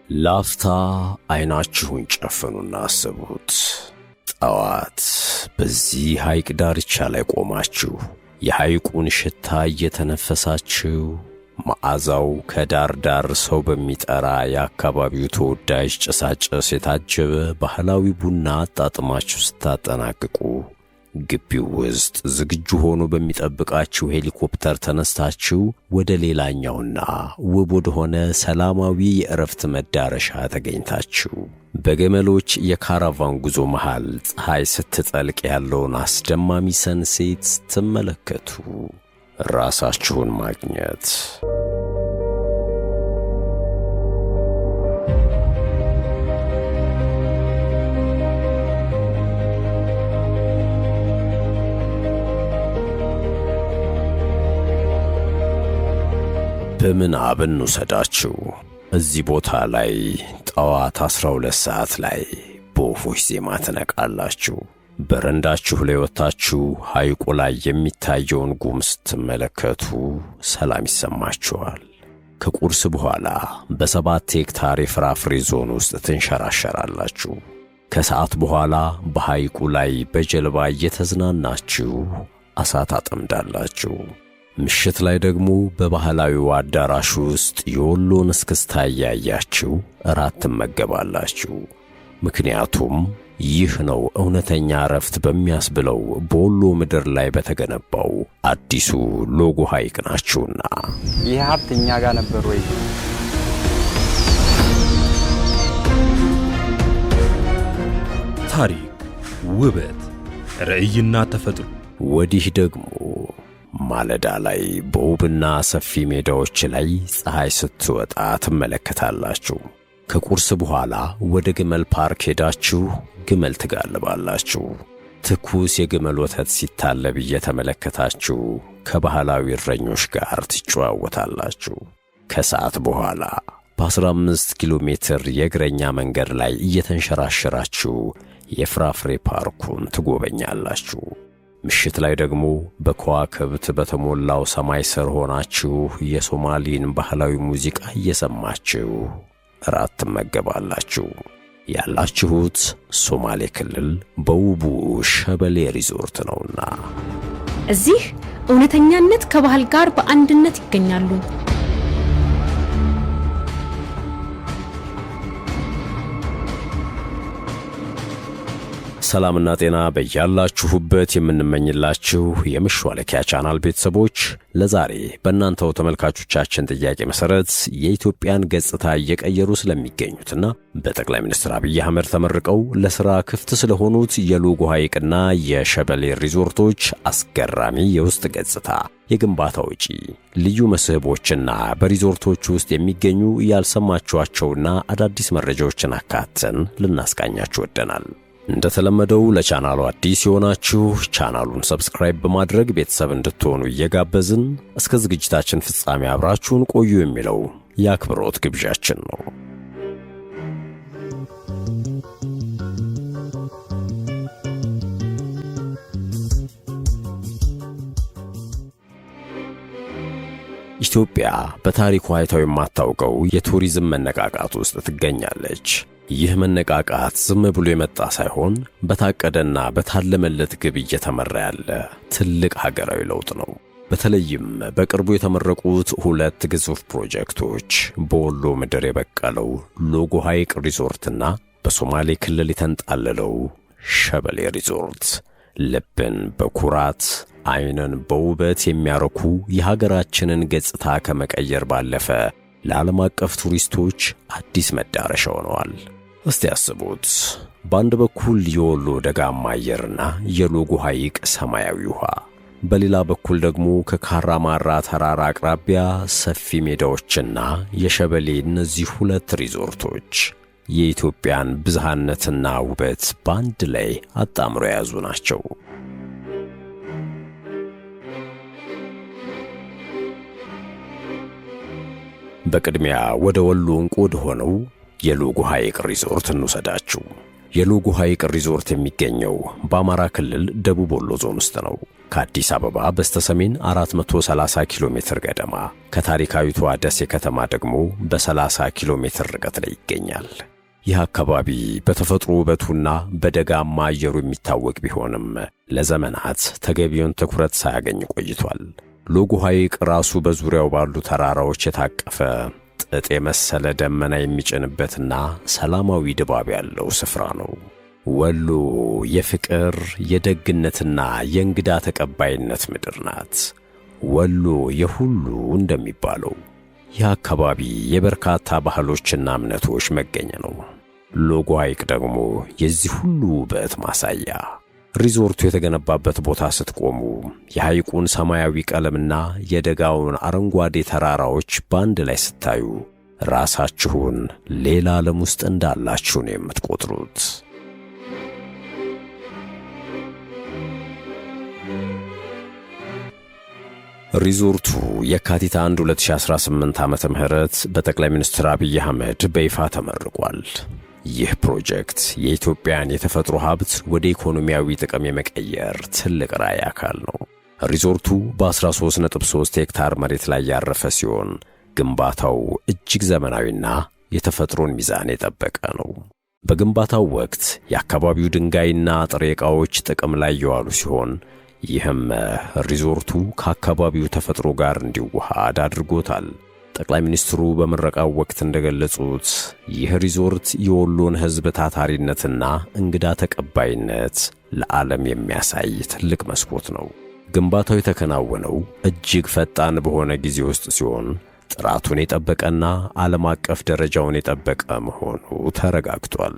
ላፍታ አይናችሁን ጨፍኑና አስቡት። ጠዋት በዚህ ሐይቅ ዳርቻ ላይ ቆማችሁ የሐይቁን ሽታ እየተነፈሳችሁ መዓዛው ከዳር ዳር ሰው በሚጠራ የአካባቢው ተወዳጅ ጭሳጭስ የታጀበ ባህላዊ ቡና አጣጥማችሁ ስታጠናቅቁ ግቢው ውስጥ ዝግጁ ሆኖ በሚጠብቃችሁ ሄሊኮፕተር ተነስታችሁ ወደ ሌላኛውና ውብ ወደሆነ ሰላማዊ የእረፍት መዳረሻ ተገኝታችሁ በገመሎች የካራቫን ጉዞ መሃል ፀሐይ ስትጠልቅ ያለውን አስደማሚ ሰንሴት ስትመለከቱ ራሳችሁን ማግኘት። በምናብ እንውሰዳችሁ። እዚህ ቦታ ላይ ጠዋት 12 ሰዓት ላይ በወፎች ዜማ ትነቃላችሁ። በረንዳችሁ ላይ ወጥታችሁ ሐይቁ ላይ የሚታየውን ጉም ስትመለከቱ ሰላም ይሰማችኋል። ከቁርስ በኋላ በ7 ሄክታር የፍራፍሬ ዞን ውስጥ ትንሸራሸራላችሁ። ከሰዓት በኋላ በሐይቁ ላይ በጀልባ እየተዝናናችሁ አሳ ታጠምዳላችሁ። ምሽት ላይ ደግሞ በባህላዊው አዳራሽ ውስጥ የወሎን እስክስታ እያያችሁ እራት ትመገባላችሁ። ምክንያቱም ይህ ነው እውነተኛ እረፍት በሚያስብለው በወሎ ምድር ላይ በተገነባው አዲሱ ሎጎ ሐይቅ ናችሁና። ይህ ሀብት እኛ ጋር ነበር ወይ? ታሪክ፣ ውበት፣ ራዕይና ተፈጥሮ። ወዲህ ደግሞ ማለዳ ላይ በውብና ሰፊ ሜዳዎች ላይ ፀሐይ ስትወጣ ትመለከታላችሁ። ከቁርስ በኋላ ወደ ግመል ፓርክ ሄዳችሁ ግመል ትጋልባላችሁ። ትኩስ የግመል ወተት ሲታለብ እየተመለከታችሁ ከባህላዊ እረኞች ጋር ትጨዋወታላችሁ። ከሰዓት በኋላ በ15 ኪሎ ሜትር የእግረኛ መንገድ ላይ እየተንሸራሸራችሁ የፍራፍሬ ፓርኩን ትጎበኛላችሁ። ምሽት ላይ ደግሞ በከዋክብት በተሞላው ሰማይ ስር ሆናችሁ የሶማሊን ባህላዊ ሙዚቃ እየሰማችሁ እራት ትመገባላችሁ። ያላችሁት ሶማሌ ክልል በውቡ ሸበሌ ሪዞርት ነውና። እዚህ እውነተኛነት ከባህል ጋር በአንድነት ይገኛሉ። ሰላምና ጤና በያላችሁበት የምንመኝላችሁ የምሽዋለኪያ ቻናል ቤተሰቦች ለዛሬ በእናንተው ተመልካቾቻችን ጥያቄ መሰረት የኢትዮጵያን ገጽታ እየቀየሩ ስለሚገኙትና በጠቅላይ ሚኒስትር አብይ አህመድ ተመርቀው ለሥራ ክፍት ስለሆኑት የሎጎ ሐይቅና የሸበሌ ሪዞርቶች አስገራሚ የውስጥ ገጽታ፣ የግንባታ ወጪ፣ ልዩ መስህቦችና በሪዞርቶቹ ውስጥ የሚገኙ ያልሰማችኋቸውና አዳዲስ መረጃዎችን አካተን ልናስቃኛችሁ ወደናል። እንደተለመደው ለቻናሉ አዲስ የሆናችሁ ቻናሉን ሰብስክራይብ በማድረግ ቤተሰብ እንድትሆኑ እየጋበዝን እስከ ዝግጅታችን ፍጻሜ አብራችሁን ቆዩ የሚለው የአክብሮት ግብዣችን ነው። ኢትዮጵያ በታሪኳ አይታው የማታውቀው የቱሪዝም መነቃቃት ውስጥ ትገኛለች። ይህ መነቃቃት ዝም ብሎ የመጣ ሳይሆን በታቀደና በታለመለት ግብ እየተመራ ያለ ትልቅ ሀገራዊ ለውጥ ነው። በተለይም በቅርቡ የተመረቁት 2 ግዙፍ ፕሮጀክቶች በወሎ ምድር የበቀለው ሎጎ ሐይቅ ሪዞርትና በሶማሌ ክልል የተንጣለለው ሸበሌ ሪዞርት ልብን በኩራት ዓይንን በውበት የሚያረኩ የሀገራችንን ገጽታ ከመቀየር ባለፈ ለዓለም አቀፍ ቱሪስቶች አዲስ መዳረሻ ሆነዋል። እስቲ ያስቡት። በአንድ በኩል የወሎ ደጋማ አየርና የሎጎ ሐይቅ ሰማያዊ ውሃ፣ በሌላ በኩል ደግሞ ከካራማራ ተራራ አቅራቢያ ሰፊ ሜዳዎችና የሸበሌ እነዚህ 2 ሪዞርቶች የኢትዮጵያን ብዝሃነትና ውበት በአንድ ላይ አጣምሮ የያዙ ናቸው። በቅድሚያ ወደ ወሎ እንቁ ወደ ሆነው የሎጎ ሐይቅ ሪዞርት እንውሰዳችሁ። የሎጎ ሐይቅ ሪዞርት የሚገኘው በአማራ ክልል ደቡብ ወሎ ዞን ውስጥ ነው። ከአዲስ አበባ በስተሰሜን 430 ኪሎ ሜትር ገደማ፣ ከታሪካዊቷ ደሴ ከተማ ደግሞ በ30 ኪሎ ሜትር ርቀት ላይ ይገኛል። ይህ አካባቢ በተፈጥሮ ውበቱና በደጋማ አየሩ የሚታወቅ ቢሆንም ለዘመናት ተገቢውን ትኩረት ሳያገኝ ቆይቷል። ሎጎ ሐይቅ ራሱ በዙሪያው ባሉ ተራራዎች የታቀፈ ጥጥ የመሰለ ደመና የሚጭንበትና ሰላማዊ ድባብ ያለው ስፍራ ነው። ወሎ የፍቅር የደግነትና የእንግዳ ተቀባይነት ምድር ናት። ወሎ የሁሉ እንደሚባለው ይህ አካባቢ የበርካታ ባህሎችና እምነቶች መገኛ ነው። ሎጎ ሐይቅ ደግሞ የዚህ ሁሉ ውበት ማሳያ። ሪዞርቱ የተገነባበት ቦታ ስትቆሙ የሐይቁን ሰማያዊ ቀለምና የደጋውን አረንጓዴ ተራራዎች በአንድ ላይ ስታዩ ራሳችሁን ሌላ ዓለም ውስጥ እንዳላችሁ ነው የምትቆጥሩት። ሪዞርቱ የካቲት 1 2018 ዓመተ ምህረት በጠቅላይ ሚኒስትር አብይ አህመድ በይፋ ተመርቋል። ይህ ፕሮጀክት የኢትዮጵያን የተፈጥሮ ሀብት ወደ ኢኮኖሚያዊ ጥቅም የመቀየር ትልቅ ራዕይ አካል ነው። ሪዞርቱ በ13.3 ሄክታር መሬት ላይ ያረፈ ሲሆን ግንባታው እጅግ ዘመናዊና የተፈጥሮን ሚዛን የጠበቀ ነው። በግንባታው ወቅት የአካባቢው ድንጋይና ጥሬ ዕቃዎች ጥቅም ላይ የዋሉ ሲሆን ይህም ሪዞርቱ ከአካባቢው ተፈጥሮ ጋር እንዲዋሃድ አድርጎታል። ጠቅላይ ሚኒስትሩ በምረቃው ወቅት እንደገለጹት ይህ ሪዞርት የወሎን ሕዝብ ታታሪነትና እንግዳ ተቀባይነት ለዓለም የሚያሳይ ትልቅ መስኮት ነው። ግንባታው የተከናወነው እጅግ ፈጣን በሆነ ጊዜ ውስጥ ሲሆን ጥራቱን የጠበቀና ዓለም አቀፍ ደረጃውን የጠበቀ መሆኑ ተረጋግጧል።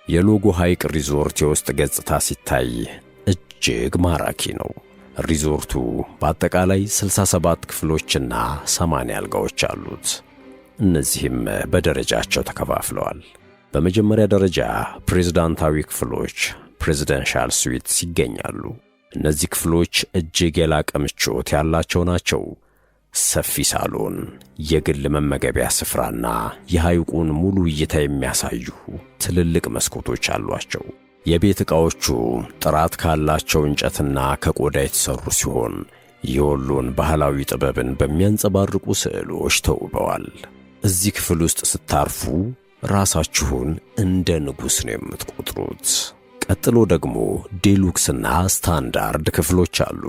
የሎጎ ሐይቅ ሪዞርት የውስጥ ገጽታ ሲታይ እጅግ ማራኪ ነው። ሪዞርቱ በአጠቃላይ 67 ክፍሎችና 80 አልጋዎች አሉት። እነዚህም በደረጃቸው ተከፋፍለዋል። በመጀመሪያ ደረጃ ፕሬዝዳንታዊ ክፍሎች ፕሬዚደንሻል ስዊትስ ይገኛሉ። እነዚህ ክፍሎች እጅግ የላቀ ምቾት ያላቸው ናቸው። ሰፊ ሳሎን፣ የግል መመገቢያ ስፍራና የሐይቁን ሙሉ እይታ የሚያሳዩ ትልልቅ መስኮቶች አሏቸው። የቤት ዕቃዎቹ ጥራት ካላቸው እንጨትና ከቆዳ የተሰሩ ሲሆን የወሎን ባህላዊ ጥበብን በሚያንጸባርቁ ስዕሎች ተውበዋል። እዚህ ክፍል ውስጥ ስታርፉ ራሳችሁን እንደ ንጉሥ ነው የምትቆጥሩት። ቀጥሎ ደግሞ ዴሉክስና ስታንዳርድ ክፍሎች አሉ።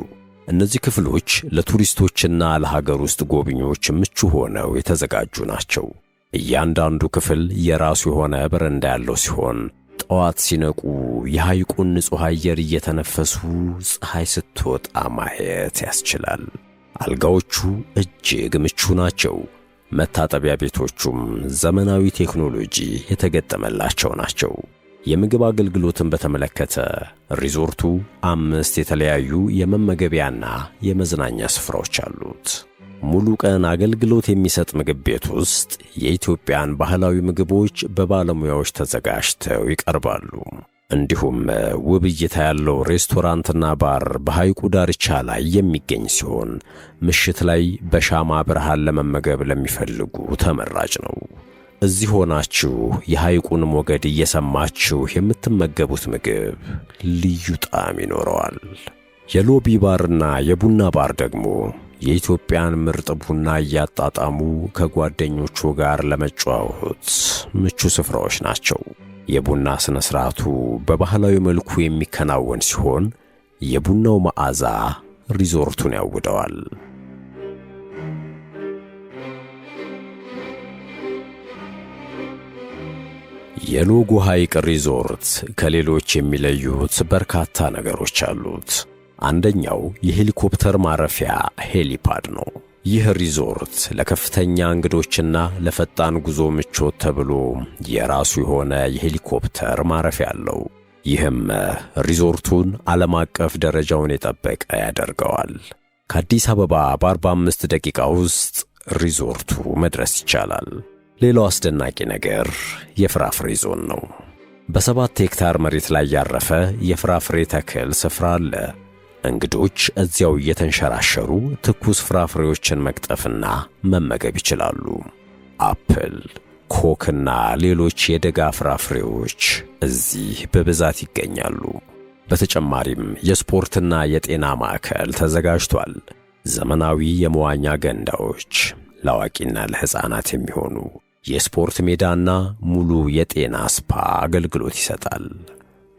እነዚህ ክፍሎች ለቱሪስቶችና ለሀገር ውስጥ ጎብኚዎች ምቹ ሆነው የተዘጋጁ ናቸው። እያንዳንዱ ክፍል የራሱ የሆነ በረንዳ ያለው ሲሆን ጠዋት ሲነቁ የሐይቁን ንጹሕ አየር እየተነፈሱ ፀሐይ ስትወጣ ማየት ያስችላል። አልጋዎቹ እጅግ ምቹ ናቸው። መታጠቢያ ቤቶቹም ዘመናዊ ቴክኖሎጂ የተገጠመላቸው ናቸው። የምግብ አገልግሎትን በተመለከተ ሪዞርቱ 5 የተለያዩ የመመገቢያና የመዝናኛ ስፍራዎች አሉት። ሙሉ ቀን አገልግሎት የሚሰጥ ምግብ ቤት ውስጥ የኢትዮጵያን ባህላዊ ምግቦች በባለሙያዎች ተዘጋጅተው ይቀርባሉ። እንዲሁም ውብ እይታ ያለው ሬስቶራንትና ባር በሐይቁ ዳርቻ ላይ የሚገኝ ሲሆን ምሽት ላይ በሻማ ብርሃን ለመመገብ ለሚፈልጉ ተመራጭ ነው። እዚህ ሆናችሁ የሐይቁን ሞገድ እየሰማችሁ የምትመገቡት ምግብ ልዩ ጣዕም ይኖረዋል። የሎቢ ባርና የቡና ባር ደግሞ የኢትዮጵያን ምርጥ ቡና እያጣጣሙ ከጓደኞቹ ጋር ለመጨዋወት ምቹ ስፍራዎች ናቸው። የቡና ስነ ስርዓቱ በባህላዊ መልኩ የሚከናወን ሲሆን የቡናው መዓዛ ሪዞርቱን ያውደዋል። የሎጎ ሐይቅ ሪዞርት ከሌሎች የሚለዩት በርካታ ነገሮች አሉት። አንደኛው የሄሊኮፕተር ማረፊያ ሄሊፓድ ነው። ይህ ሪዞርት ለከፍተኛ እንግዶችና ለፈጣን ጉዞ ምቾት ተብሎ የራሱ የሆነ የሄሊኮፕተር ማረፊያ አለው። ይህም ሪዞርቱን ዓለም አቀፍ ደረጃውን የጠበቀ ያደርገዋል። ከአዲስ አበባ በ45 ደቂቃ ውስጥ ሪዞርቱ መድረስ ይቻላል። ሌላው አስደናቂ ነገር የፍራፍሬ ዞን ነው። በ7 ሄክታር መሬት ላይ ያረፈ የፍራፍሬ ተክል ስፍራ አለ። እንግዶች እዚያው እየተንሸራሸሩ ትኩስ ፍራፍሬዎችን መቅጠፍና መመገብ ይችላሉ። አፕል፣ ኮክና ሌሎች የደጋ ፍራፍሬዎች እዚህ በብዛት ይገኛሉ። በተጨማሪም የስፖርትና የጤና ማዕከል ተዘጋጅቷል። ዘመናዊ የመዋኛ ገንዳዎች፣ ለአዋቂና ለሕፃናት የሚሆኑ የስፖርት ሜዳና ሙሉ የጤና ስፓ አገልግሎት ይሰጣል።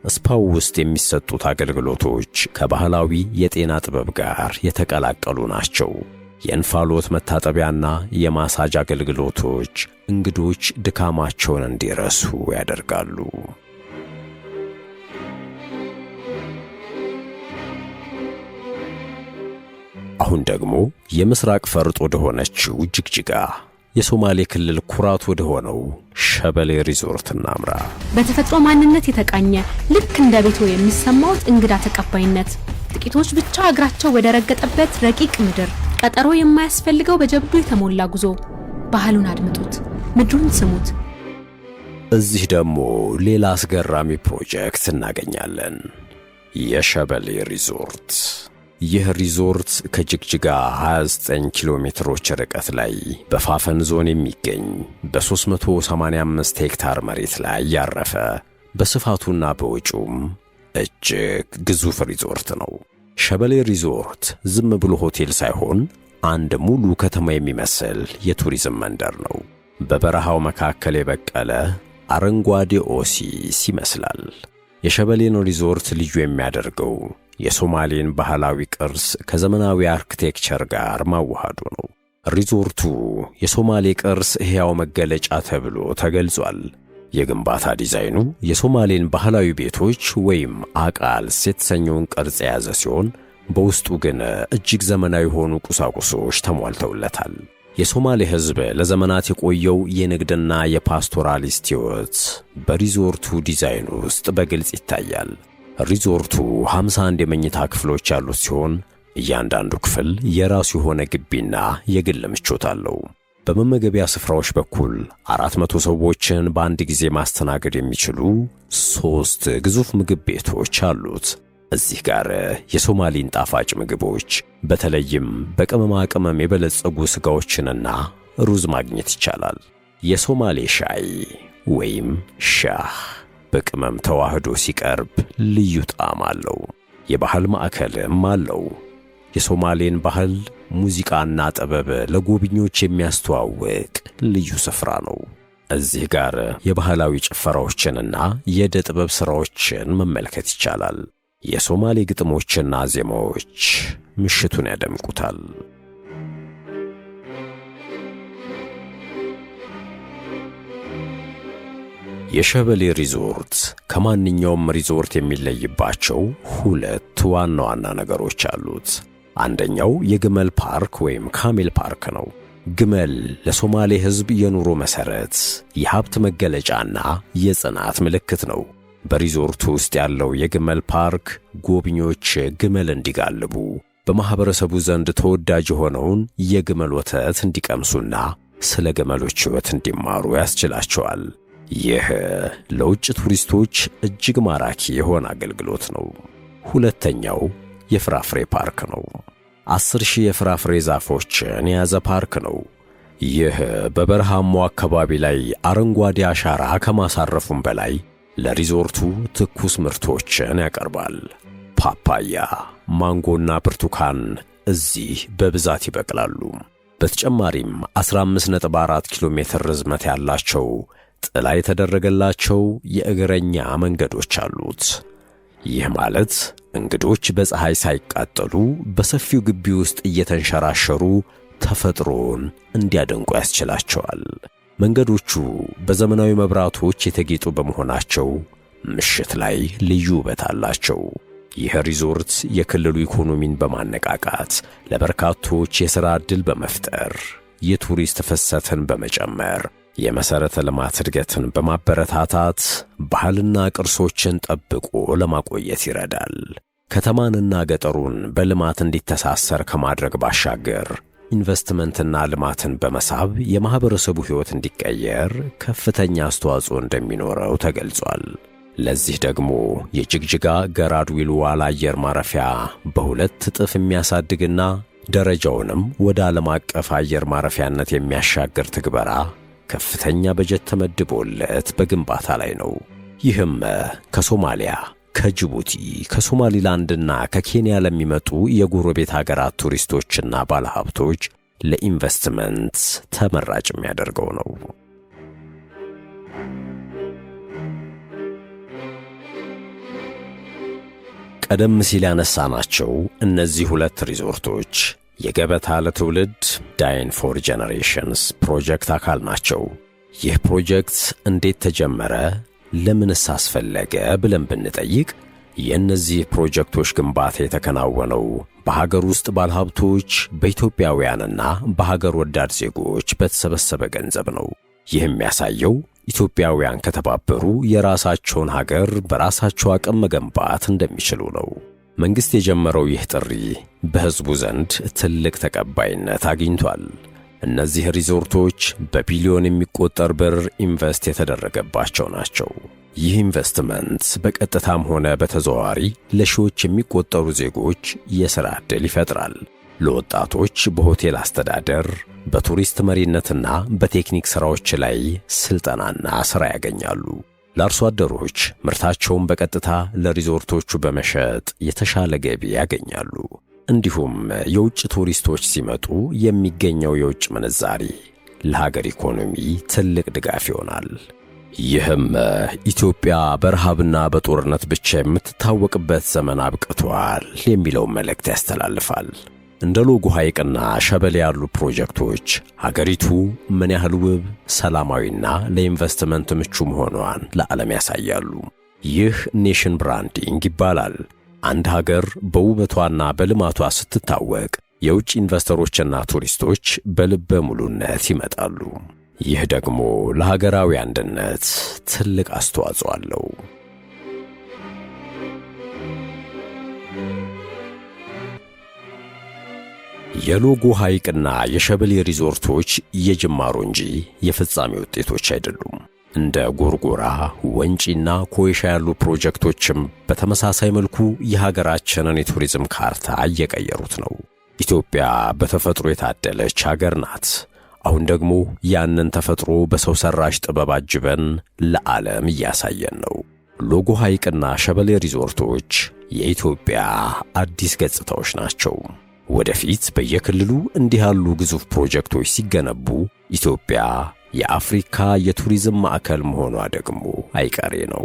ስፓው ውስጥ የሚሰጡት አገልግሎቶች ከባህላዊ የጤና ጥበብ ጋር የተቀላቀሉ ናቸው። የእንፋሎት መታጠቢያና የማሳጅ አገልግሎቶች እንግዶች ድካማቸውን እንዲረሱ ያደርጋሉ። አሁን ደግሞ የምስራቅ ፈርጥ ወደ ሆነችው ጅግጅጋ የሶማሌ ክልል ኩራት ወደ ሆነው ሸበሌ ሪዞርት እናምራ። በተፈጥሮ ማንነት የተቃኘ ልክ እንደ ቤቶ የሚሰማውት እንግዳ ተቀባይነት፣ ጥቂቶች ብቻ እግራቸው ወደ ረገጠበት ረቂቅ ምድር፣ ቀጠሮ የማያስፈልገው በጀብዱ የተሞላ ጉዞ። ባህሉን አድምጡት፣ ምድሩን ስሙት። እዚህ ደግሞ ሌላ አስገራሚ ፕሮጀክት እናገኛለን። የሸበሌ ሪዞርት። ይህ ሪዞርት ከጅግጅጋ 29 ኪሎ ሜትሮች ርቀት ላይ በፋፈን ዞን የሚገኝ በ385 ሄክታር መሬት ላይ ያረፈ በስፋቱና በወጪውም እጅግ ግዙፍ ሪዞርት ነው። ሸበሌ ሪዞርት ዝም ብሎ ሆቴል ሳይሆን አንድ ሙሉ ከተማ የሚመስል የቱሪዝም መንደር ነው። በበረሃው መካከል የበቀለ አረንጓዴ ኦሲስ ይመስላል። የሸበሌን ሪዞርት ልዩ የሚያደርገው የሶማሌን ባህላዊ ቅርስ ከዘመናዊ አርኪቴክቸር ጋር ማዋሃዱ ነው። ሪዞርቱ የሶማሌ ቅርስ ሕያው መገለጫ ተብሎ ተገልጿል። የግንባታ ዲዛይኑ የሶማሌን ባህላዊ ቤቶች ወይም አቃልስ የተሰኘውን ቅርጽ የያዘ ሲሆን በውስጡ ግን እጅግ ዘመናዊ የሆኑ ቁሳቁሶች ተሟልተውለታል። የሶማሌ ሕዝብ ለዘመናት የቆየው የንግድና የፓስቶራሊስት ሕይወት በሪዞርቱ ዲዛይን ውስጥ በግልጽ ይታያል። ሪዞርቱ 51 የመኝታ ክፍሎች ያሉት ሲሆን እያንዳንዱ ክፍል የራሱ የሆነ ግቢና የግል ምቾት አለው። በመመገቢያ ስፍራዎች በኩል 400 ሰዎችን በአንድ ጊዜ ማስተናገድ የሚችሉ 3 ግዙፍ ምግብ ቤቶች አሉት። እዚህ ጋር የሶማሊን ጣፋጭ ምግቦች በተለይም በቅመማ ቅመም የበለጸጉ ስጋዎችንና ሩዝ ማግኘት ይቻላል። የሶማሌ ሻይ ወይም ሻህ በቅመም ተዋህዶ ሲቀርብ ልዩ ጣዕም አለው። የባህል ማዕከልም አለው። የሶማሌን ባህል ሙዚቃና ጥበብ ለጎብኚዎች የሚያስተዋውቅ ልዩ ስፍራ ነው። እዚህ ጋር የባህላዊ ጭፈራዎችንና የዕደ ጥበብ ሥራዎችን መመልከት ይቻላል። የሶማሌ ግጥሞችና ዜማዎች ምሽቱን ያደምቁታል። የሸበሌ ሪዞርት ከማንኛውም ሪዞርት የሚለይባቸው 2 ዋና ዋና ነገሮች አሉት። አንደኛው የግመል ፓርክ ወይም ካሜል ፓርክ ነው። ግመል ለሶማሌ ሕዝብ የኑሮ መሠረት፣ የሀብት መገለጫና የጽናት ምልክት ነው። በሪዞርቱ ውስጥ ያለው የግመል ፓርክ ጎብኚዎች ግመል እንዲጋልቡ፣ በማኅበረሰቡ ዘንድ ተወዳጅ የሆነውን የግመል ወተት እንዲቀምሱና ስለ ግመሎች ሕይወት እንዲማሩ ያስችላቸዋል። ይህ ለውጭ ቱሪስቶች እጅግ ማራኪ የሆነ አገልግሎት ነው። ሁለተኛው የፍራፍሬ ፓርክ ነው። 10,000 የፍራፍሬ ዛፎችን የያዘ ፓርክ ነው። ይህ በበረሃማው አካባቢ ላይ አረንጓዴ አሻራ ከማሳረፉም በላይ ለሪዞርቱ ትኩስ ምርቶችን ያቀርባል። ፓፓያ፣ ማንጎና ብርቱካን እዚህ በብዛት ይበቅላሉ። በተጨማሪም 15.4 ኪሎ ሜትር ርዝመት ያላቸው ጥላ የተደረገላቸው የእግረኛ መንገዶች አሉት። ይህ ማለት እንግዶች በፀሐይ ሳይቃጠሉ በሰፊው ግቢ ውስጥ እየተንሸራሸሩ ተፈጥሮን እንዲያደንቁ ያስችላቸዋል። መንገዶቹ በዘመናዊ መብራቶች የተጌጡ በመሆናቸው ምሽት ላይ ልዩ ውበት አላቸው። ይህ ሪዞርት የክልሉ ኢኮኖሚን በማነቃቃት ለበርካቶች የሥራ ዕድል በመፍጠር የቱሪስት ፍሰትን በመጨመር የመሠረተ ልማት እድገትን በማበረታታት ባህልና ቅርሶችን ጠብቆ ለማቆየት ይረዳል። ከተማንና ገጠሩን በልማት እንዲተሳሰር ከማድረግ ባሻገር ኢንቨስትመንትና ልማትን በመሳብ የማኅበረሰቡ ሕይወት እንዲቀየር ከፍተኛ አስተዋጽኦ እንደሚኖረው ተገልጿል። ለዚህ ደግሞ የጅግጅጋ ገራድ ዊልዋል አየር ማረፊያ በ2 እጥፍ የሚያሳድግና ደረጃውንም ወደ ዓለም አቀፍ አየር ማረፊያነት የሚያሻግር ትግበራ ከፍተኛ በጀት ተመድቦለት በግንባታ ላይ ነው። ይህም ከሶማሊያ፣ ከጅቡቲ፣ ከሶማሊላንድና ከኬንያ ለሚመጡ የጎረቤት ሀገራት ቱሪስቶችና ባለሀብቶች ለኢንቨስትመንት ተመራጭ የሚያደርገው ነው። ቀደም ሲል ያነሳናቸው እነዚህ ሁለት ሪዞርቶች የገበታ ለትውልድ ዳይን ፎር ጄኔሬሽንስ ፕሮጀክት አካል ናቸው። ይህ ፕሮጀክት እንዴት ተጀመረ? ለምንስ አስፈለገ ብለን ብንጠይቅ የእነዚህ ፕሮጀክቶች ግንባታ የተከናወነው በሀገር ውስጥ ባለሀብቶች፣ በኢትዮጵያውያንና በሀገር ወዳድ ዜጎች በተሰበሰበ ገንዘብ ነው። ይህ የሚያሳየው ኢትዮጵያውያን ከተባበሩ የራሳቸውን ሀገር በራሳቸው አቅም መገንባት እንደሚችሉ ነው። መንግሥት የጀመረው ይህ ጥሪ በሕዝቡ ዘንድ ትልቅ ተቀባይነት አግኝቷል። እነዚህ ሪዞርቶች በቢሊዮን የሚቆጠር ብር ኢንቨስት የተደረገባቸው ናቸው። ይህ ኢንቨስትመንት በቀጥታም ሆነ በተዘዋዋሪ ለሺዎች የሚቆጠሩ ዜጎች የሥራ ዕድል ይፈጥራል። ለወጣቶች በሆቴል አስተዳደር፣ በቱሪስት መሪነትና በቴክኒክ ሥራዎች ላይ ሥልጠናና ሥራ ያገኛሉ። ለአርሶ አደሮች ምርታቸውን በቀጥታ ለሪዞርቶቹ በመሸጥ የተሻለ ገቢ ያገኛሉ። እንዲሁም የውጭ ቱሪስቶች ሲመጡ የሚገኘው የውጭ ምንዛሪ ለሀገር ኢኮኖሚ ትልቅ ድጋፍ ይሆናል። ይህም ኢትዮጵያ በረሃብና በጦርነት ብቻ የምትታወቅበት ዘመን አብቅቷል የሚለውን መልእክት ያስተላልፋል። እንደ ሎጎ ሐይቅና ሸበሌ ያሉ ፕሮጀክቶች ሀገሪቱ ምን ያህል ውብ፣ ሰላማዊና ለኢንቨስትመንት ምቹ መሆኗን ለዓለም ያሳያሉ። ይህ ኔሽን ብራንዲንግ ይባላል። አንድ ሀገር በውበቷና በልማቷ ስትታወቅ የውጭ ኢንቨስተሮችና ቱሪስቶች በልበ ሙሉነት ይመጣሉ። ይህ ደግሞ ለሀገራዊ አንድነት ትልቅ አስተዋጽኦ አለው። የሎጎ ሐይቅና የሸበሌ ሪዞርቶች የጅማሮ እንጂ የፍጻሜ ውጤቶች አይደሉም። እንደ ጎርጎራ፣ ወንጪና ኮይሻ ያሉ ፕሮጀክቶችም በተመሳሳይ መልኩ የሀገራችንን የቱሪዝም ካርታ እየቀየሩት ነው። ኢትዮጵያ በተፈጥሮ የታደለች ሀገር ናት። አሁን ደግሞ ያንን ተፈጥሮ በሰው ሰራሽ ጥበብ አጅበን ለዓለም እያሳየን ነው። ሎጎ ሐይቅና ሸበሌ ሪዞርቶች የኢትዮጵያ አዲስ ገጽታዎች ናቸው። ወደፊት በየክልሉ እንዲህ ያሉ ግዙፍ ፕሮጀክቶች ሲገነቡ ኢትዮጵያ የአፍሪካ የቱሪዝም ማዕከል መሆኗ ደግሞ አይቀሬ ነው።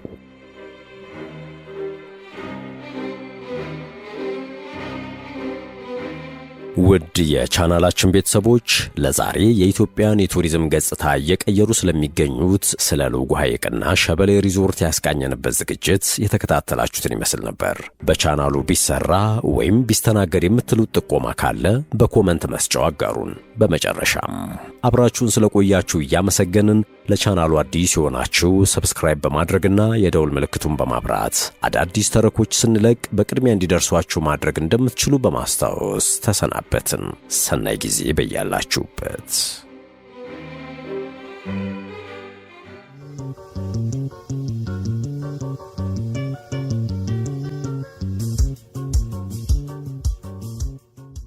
ውድ የቻናላችን ቤተሰቦች ለዛሬ የኢትዮጵያን የቱሪዝም ገጽታ እየቀየሩ ስለሚገኙት ስለ ሎጎ ሐይቅና ሸበሌ ሪዞርት ያስቃኘንበት ዝግጅት የተከታተላችሁትን ይመስል ነበር። በቻናሉ ቢሰራ ወይም ቢስተናገድ የምትሉት ጥቆማ ካለ በኮመንት መስጫው አጋሩን። በመጨረሻም አብራችሁን ስለቆያችሁ እያመሰገንን ለቻናሉ አዲስ የሆናችሁ ሰብስክራይብ በማድረግና የደውል ምልክቱን በማብራት አዳዲስ ተረኮች ስንለቅ በቅድሚያ እንዲደርሷችሁ ማድረግ እንደምትችሉ በማስታወስ ተሰናበትን። ሰናይ ጊዜ በያላችሁበት።